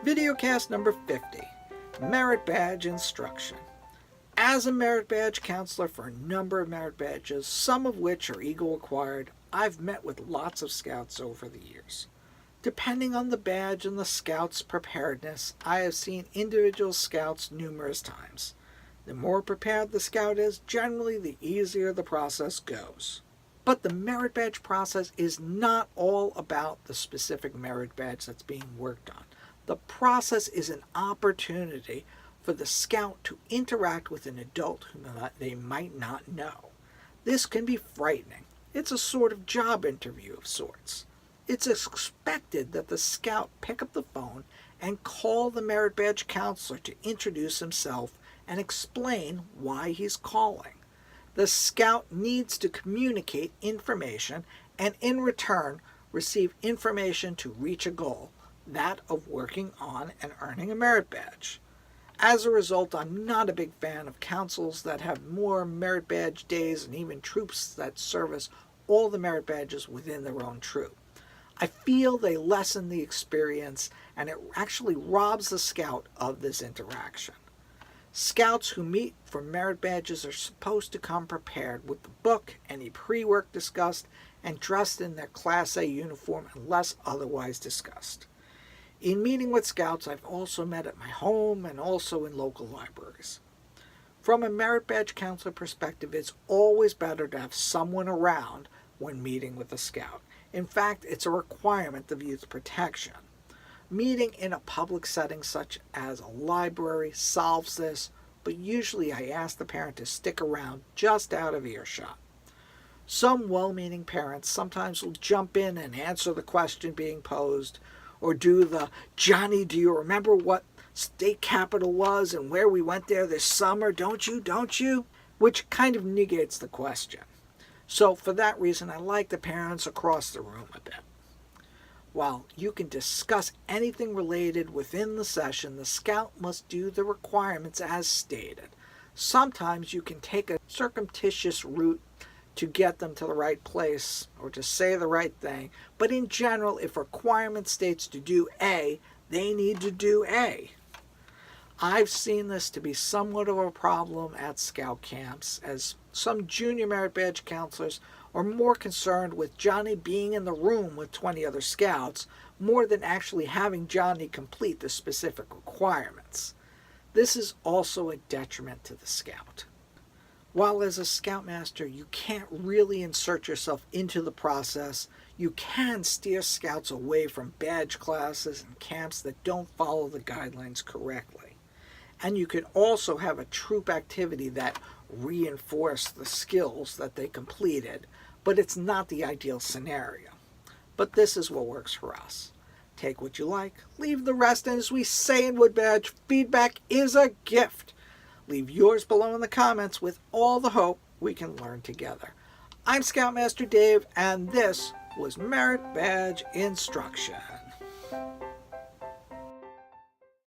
Videocast number 50, Merit Badge Instruction. As a merit badge counselor for a number of merit badges, some of which are ego acquired, I've met with lots of Scouts over the years. Depending on the badge and the Scout's preparedness, I have seen individual Scouts numerous times. The more prepared the Scout is, generally the easier the process goes. But the merit badge process is not all about the specific merit badge that's being worked on. The process is an opportunity for the Scout to interact with an adult whom they might not know. This can be frightening. It's a sort of job interview of sorts. It's expected that the Scout pick up the phone and call the merit badge counselor to introduce himself and explain why he's calling. The Scout needs to communicate information and in return receive information to reach a goal, that of working on and earning a merit badge. As a result, I'm not a big fan of councils that have more merit badge days and even troops that service all the merit badges within their own troop. I feel they lessen the experience and it actually robs the Scout of this interaction. Scouts who meet for merit badges are supposed to come prepared with the book, any pre-work discussed, and dressed in their Class A uniform unless otherwise discussed. In meeting with Scouts, I've also met at my home and also in local libraries. From a merit badge counselor perspective, it's always better to have someone around when meeting with a Scout. In fact, it's a requirement of youth protection. Meeting in a public setting such as a library solves this, but usually I ask the parent to stick around just out of earshot. Some well-meaning parents sometimes will jump in and answer the question being posed, or do the, "Johnny, do you remember what state capital was and where we went there this summer? Don't you? Which kind of negates the question. So for that reason, I like the parents across the room a bit. While you can discuss anything related within the session, the Scout must do the requirements as stated. Sometimes you can take a circuitous route to get them to the right place or to say the right thing, but in general, if requirement states to do A, they need to do A. I've seen this to be somewhat of a problem at Scout camps, as some junior merit badge counselors are more concerned with Johnny being in the room with 20 other Scouts more than actually having Johnny complete the specific requirements. This is also a detriment to the Scout. While as a Scoutmaster you can't really insert yourself into the process, you can steer Scouts away from badge classes and camps that don't follow the guidelines correctly. And you can also have a troop activity that reinforce the skills that they completed, but it's not the ideal scenario. But this is what works for us. Take what you like, leave the rest, and as we say in Wood Badge, feedback is a gift. Leave yours below in the comments with all the hope we can learn together. I'm Scoutmaster Dave, and this was Merit Badge Instruction.